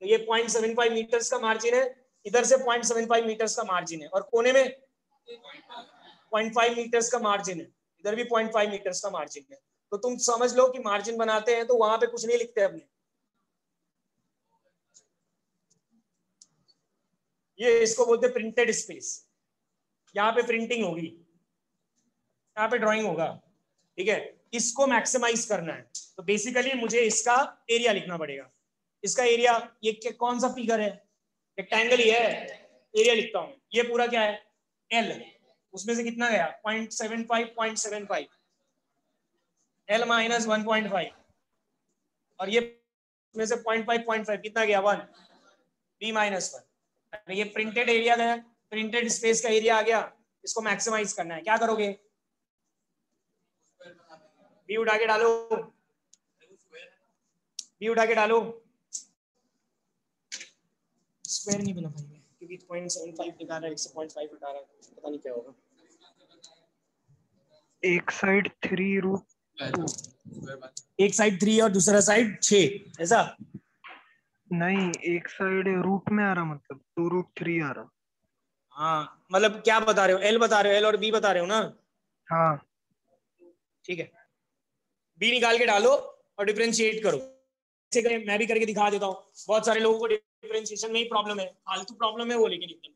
तो ये 0.75 मीटर्स का मार्जिन है, इधर से 0.75 मीटर्स का मार्जिन है, और कोने में 0.5 मीटर्स का मार्जिन है, इधर भी 0.5 मीटर्स का मार्जिन है। तो तुम समझ लो कि मार्जिन बनाते हैं तो वहां पे कुछ नहीं लिखते अपने, ये इसको बोलते हैं प्रिंटेड स्पेस। यहाँ पे प्रिंटिंग होगी, यहाँ पे ड्राइंग होगा, ठीक है, इसको मैक्सिमाइज करना है। तो बेसिकली मुझे इसका एरिया लिखना पड़ेगा। इसका एरिया ये कौन सा फिगर है, रेक्टेंगल ही है, एरिया लिखता हूँ। ये पूरा क्या है L, उसमें से कितना गया 0.75 L माइनस 1.5, और ये में से 0.5 कितना गया 1, B माइनस 1। ये प्रिंटेड एरिया गया, प्रिंटेड स्पेस का एरिया आ गया, इसको मैक्सिमाइज करना है। क्या करोगे, बी उठा के डालो, बी उठा के डालो, स्क्वायर नहीं बना पाएंगे क्योंकि 0.75 दिखा रहा है, 1.5 हटा रहा है, पता नहीं क्या होगा। एक साइड 3√2, एक साइड 3 और दूसरा साइड 6, ऐसा नहीं एक साइड रूट में आ रहा, मतलब 2√3 आ रहा। हाँ मतलब क्या बता रहे हो, L बता रहे हो, L और B बता रहे हो ना। हाँ ठीक है, B निकाल के डालो और डिफरेंशिएट करो। ऐसे मैं भी करके दिखा देता हूँ। बहुत सारे लोगों को डिफरेंशिएशन में ही प्रॉब्लम है, फालतू प्रॉब्लम है वो, लेकिन एकदम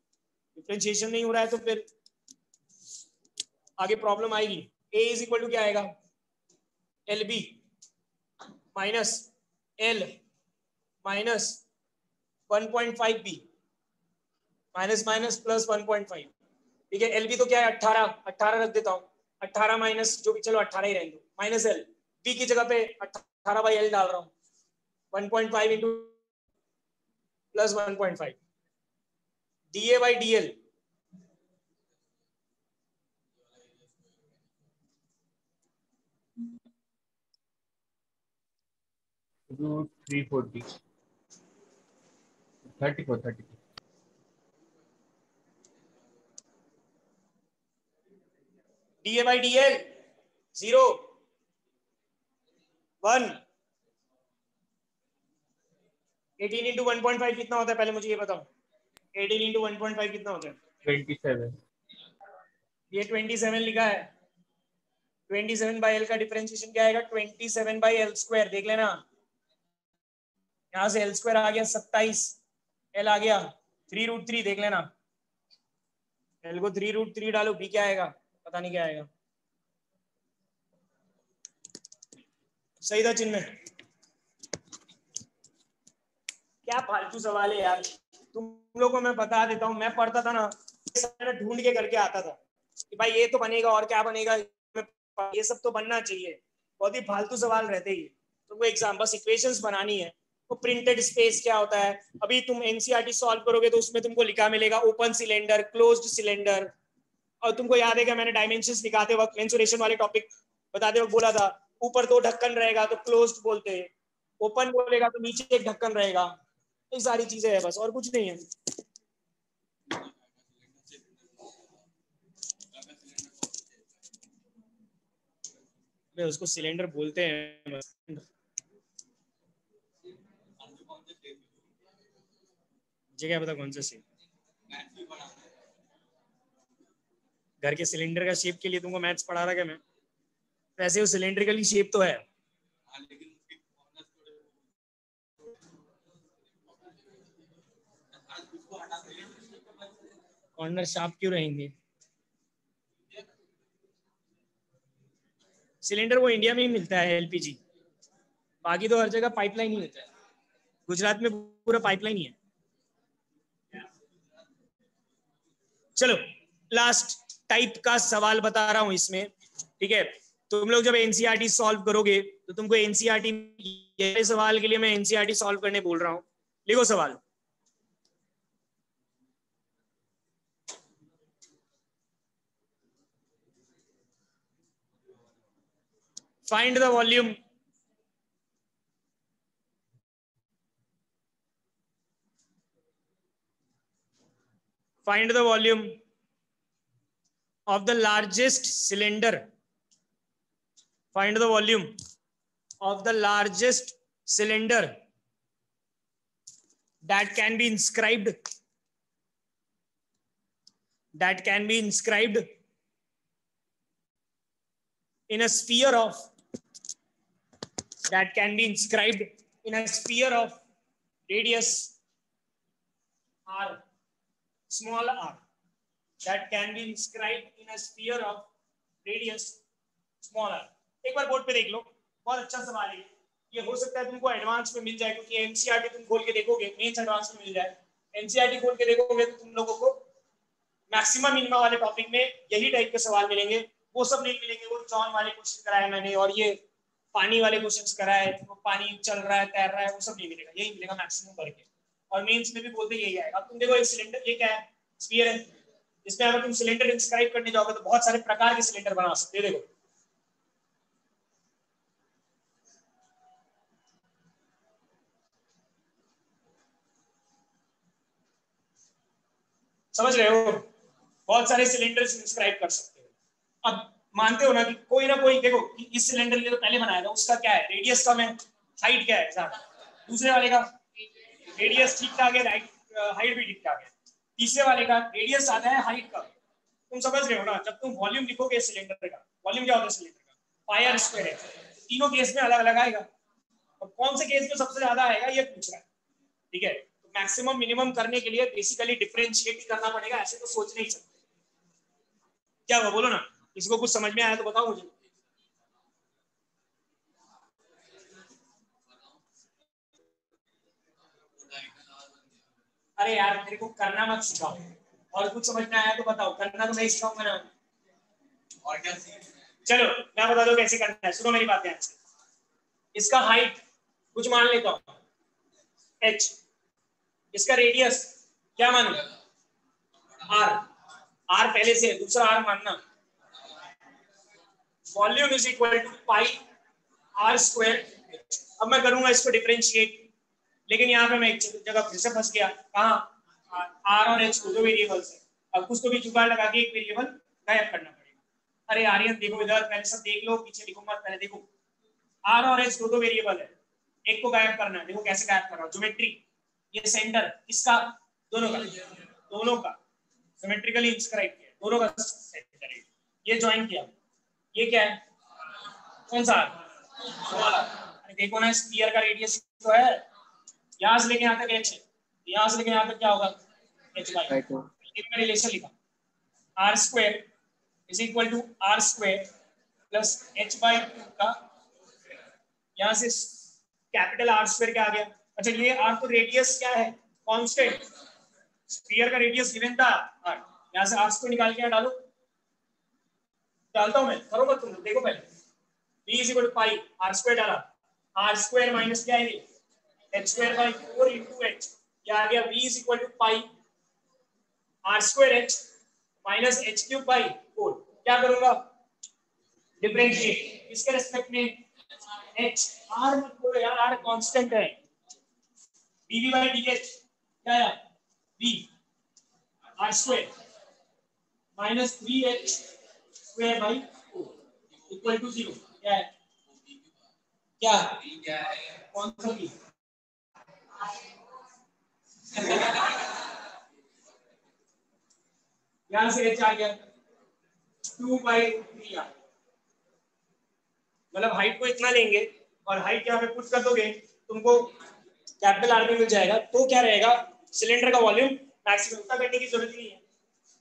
डिफरेंशिएशन नहीं हो रहा है तो फिर आगे प्रॉब्लम आएगी। A इज इक्वल टू क्या आएगा, LB minus L minus 1.5B minus minus plus 1.5। ठीक है, LB तो क्या है 18 रख देता हूँ, 18 माइनस जो भी, चलो 18 ही रहने दो, माइनस L, B की जगह पे 18/L डाल रहा हूँ, 1.5 into plus 1.5 DA/DL, root 340 34 DA/DL 0 1 18 into 1.5 कितना होता है पहले मुझे ये बताओ, 18 इंटू 1.5 कितना होता है, 27। ये 27 लिखा है, 27/L का डिफरेंशिएशन क्या आएगा 27/L², देख लेना, यहाँ से L² आ गया 27, L आ गया 3√3, देख लेना, L को 3√3 डालो, B क्या आएगा पता नहीं क्या आएगा, सही था चिन्ह। क्या फालतू सवाल है यार, तुम लोगों को मैं बता देता हूँ, मैं पढ़ता था ना, ढूंढ के करके आता था कि भाई ये तो बनेगा और क्या बनेगा, ये सब तो बनना चाहिए, बहुत ही फालतू सवाल रहते ही। तुमको एग्जाम बस इक्वेशंस बनानी है। तो प्रिंटेड स्पेस क्या होता है, अभी तुम एनसीईआरटी सॉल्व करोगे तो उसमें तुमको लिखा मिलेगा ओपन सिलेंडर, क्लोज्ड सिलेंडर, और तुमको याद है कि मैंने डायमेंशंस दिखाते वक्त मेंसुरेशन वाले टॉपिक बताते वक्त बोला था, ऊपर 2 ढक्कन रहेगा तो क्लोज्ड बोलते हैं, ओपन बोलेगा तो नीचे एक ढक्कन रहेगा। ये सारी चीजें है बस, और कुछ नहीं है। उसको सिलेंडर बोलते हैं। मुझे क्या पता कौन सा शेप। घर के सिलेंडर का शेप के लिए तुमको मैथ्स पढ़ा रहा क्या मैं? वैसे वो सिलेंड्रिकली शेप तो है। कॉर्नर शार्प क्यों रहेंगे? सिलेंडर वो इंडिया में ही मिलता है एलपीजी, बाकी तो हर जगह पाइपलाइन ही होता है। गुजरात में पूरा पाइपलाइन ही है। चलो लास्ट टाइप का सवाल बता रहा हूं इसमें, ठीक है? तुम लोग जब एनसीईआरटी सॉल्व करोगे तो तुमको एनसीईआरटी ये सवाल के लिए मैं एनसीईआरटी सॉल्व करने बोल रहा हूं। लिखो सवाल। Find the volume of the largest cylinder. Find the volume of the largest cylinder that can be inscribed in a sphere of radius r, small r, that can be inscribed in a sphere of radius small r. एक बार बोर्ड पे देख लो, बहुत अच्छा सवाल है ये। हो सकता है तुमको एडवांस में मिल जाए, क्योंकि एनसीईआरटी तुम खोल के देखोगे, मेंस एडवांस में मिल जाए। एनसीईआरटी खोल के देखोगे तो तुम लोगों को मैक्सिमम मिनिमम वाले टॉपिक में यही टाइप के सवाल मिलेंगे। वो सब नहीं मिलेंगे, वो जॉन वाले क्वेश्चन कराए मैंने, और ये पानी वाले क्वेश्चन कराए, वो पानी चल रहा है तैर रहा है, वो सब नहीं मिलेगा। यही मिलेगा मैक्सिमम करके, और मेंस में भी बोलते यही आएगा। अब तुम देखो एक सिलेंडर, ये क्या है? स्फीयर है। इसमें अगर तुम सिलेंडर इंस्क्राइब करने जाओगे तो बहुत सारे प्रकार के सिलेंडर बना सकते हो। देखो समझ रहे हो? बहुत सारे सिलेंडर्स इंस्क्राइब कर सकते हो। अब मानते हो ना कि कोई ना कोई, देखो कि इस सिलेंडर के तो पहले बनाया था, उसका क्या है? रेडियस कम है, हाइट क्या है ज्यादा। दूसरे वाले का रेडियस ठीक ठाक है, हाइट भी ठीक ठाक है। तीसरे वाले का रेडियस ज्यादा है, हाइट कम है। तुम समझ रहे हो ना? जब तुम वॉल्यूम लिखोगे सिलेंडर का, वॉल्यूम क्या होता है सिलेंडर का? पाई आर स्क्वायर है। तीनों केस में अलग अलग आएगा, और कौन से केस में सबसे ज्यादा आएगा ये पूछ रहा है, ठीक है? तो मैक्सिमम मिनिमम करने के लिए बेसिकली डिफरेंशिएट करना पड़ेगा, ऐसे तो सोच नहीं सकते। क्या हुआ बोलो ना, किसी को कुछ समझ में आया तो बताओ मुझे। अरे यार मेरे को करना मत सिखाओ, और कुछ समझ में आया तो बताओ, करना तो नहीं सिखाऊंगा ना। और क्या? चलो मैं बता दो कैसे करना है, सुनो मेरी बात ध्यान से। इसका हाइट कुछ मान लेता हूं h, इसका रेडियस क्या मानू? r, r पहले से, दूसरा r मानना। Volume is equal to pi r square. अब मैं करूंगा इसको डिफरेंशिएट, लेकिन यहाँ पे मैं एक जगह फिर से फंस गया। कहाँ? r और h को दो वेरिएबल्स है। अब कुछ तो भी जुगाड़ लगा के एक वेरिएबल गायब करना पड़ेगा। अरे आर्यन देखो इधर, पहले सब देख लो, पीछे लिखो मत, पहले देखो। r और h दो वेरिएबल है, एक को गायब करना है। देखो कैसे गायब कर रहा हूं। ज्योमेट्री, ये सेंटर किसका? दोनों का सिमेट्रिकली इंस्क्राइब किया, दोनों का सेंटर है। ये ज्वाइन किया, ये क्या है? कौन सा? अरे देखो ना, स्फीयर का रेडियस तो है, यहां से लेके यहां तक h है, यहां से लेके यहां तक क्या होगा? h by. इनमें रिलेशन लिखा, r square is equal to r square plus h by 2 का, यहां से कैपिटल R स्क्वायर क्या आ गया? अच्छा ये R तो रेडियस क्या है? कांस्टेंट। स्फीयर का रेडियस गिवन था R, यहां से R स्क्वायर निकाल के डालो। डालता हूं मैं, करो मत तुम, देखो पहले। B is equal to pi R square डाला, R स्क्वायर माइनस क्या है? h square by 4 into h, ये आ गया B is equal to pi R square h minus h cube by 4। क्या करूंगा? डिफरेंशिएट इसके रिस्पेक्ट में h, r मत बोलो यार, r कांस्टेंट है। dv by dh क्या है? v r square minus 3h square by 4 equal to 0। क्या है? क्या कौन सा भी? यहां से h आ गया 2/3 मतलब हाइट को इतना लेंगे और हाइट यहाँ पे पुट कर दोगे तुमको कैपिटल आर मिल जाएगा। तो क्या रहेगा, सिलेंडर का वॉल्यूम मैक्सिमम उतना करने की जरूरत नहीं है।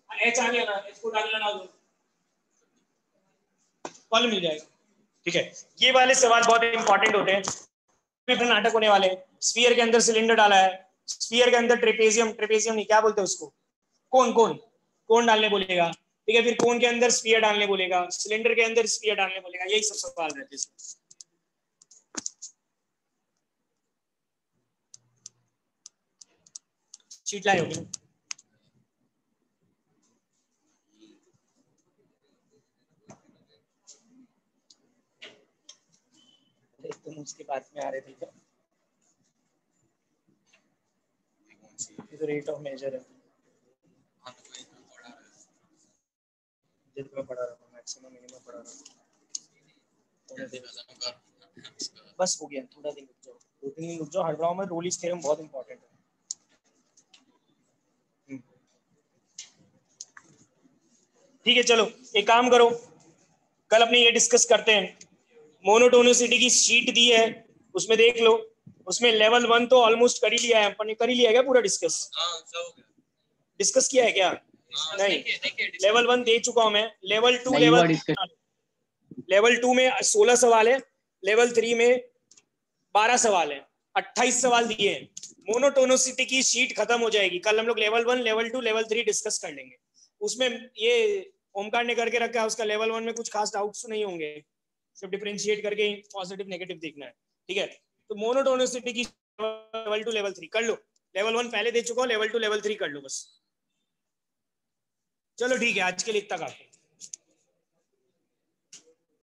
एच आ गया ना, एच को डालना डाल दो, वॉल्यूम मिल जाएगा। ठीक है, ये वाले सवाल बहुत इंपॉर्टेंट होते हैं, फिर नाटक होने वाले हैं। स्फीयर के अंदर सिलेंडर डाला है, स्फीयर के अंदर ट्रेपेजियम नहीं क्या बोलते उसको, कोन डालने बोलेगा। ठीक है, फिर कोन के अंदर स्फीयर डालने बोलेगा, सिलेंडर के अंदर स्फीयर डालने बोलेगा, यही सब सवाल रहते हैं। शीट लाए होगी तुम उसके बाद में आ रहे थे क्या? ये तो रेट ऑफ मेजर है, जितना पढ़ा रहा हूँ मैक्सिमम मिनिमम पढ़ा रहा हूँ। बस हो गया, थोड़ा दिन रुक जाओ, 2-3 दिन रुक जाओ, हड़बड़ाओ में। रोलिस थ्योरम बहुत इंपॉर्टेंट है। ठीक है, चलो एक काम करो, कल अपने ये डिस्कस करते हैं। मोनोटोनिसिटी की शीट दी है, उसमें देख लो, उसमें लेवल 1 तो ऑलमोस्ट कर ही लिया है अपन ने। कर ही लिया है क्या पूरा डिस्कस? डिस्कस किया है क्या? नहीं, लेवल 1 दे चुका हूं मैं। लेवल 2 लेवल 2 में 16 सवाल है, लेवल 3 में 12 सवाल है, 28 सवाल दिए हैं। मोनोटोनिसिटी की शीट खत्म हो जाएगी कल। हम लोग लेवल 1, लेवल 2, लेवल 3 डिस्कस कर लेंगे। उसमें ये ओमकार ने करके रखा है, उसका लेवल 1 में कुछ खास डाउट्स नहीं होंगे, सिर्फ डिफरेंशिएट करके पॉजिटिव नेगेटिव देखना है। ठीक है, तो मोनोटोनिसिटी की लेवल 2, लेवल 3 कर लो। लेवल 1 पहले दे चुका हूं, लेवल 2, लेवल 3 कर लो बस। चलो ठीक है, आज के लिए इतना काफी।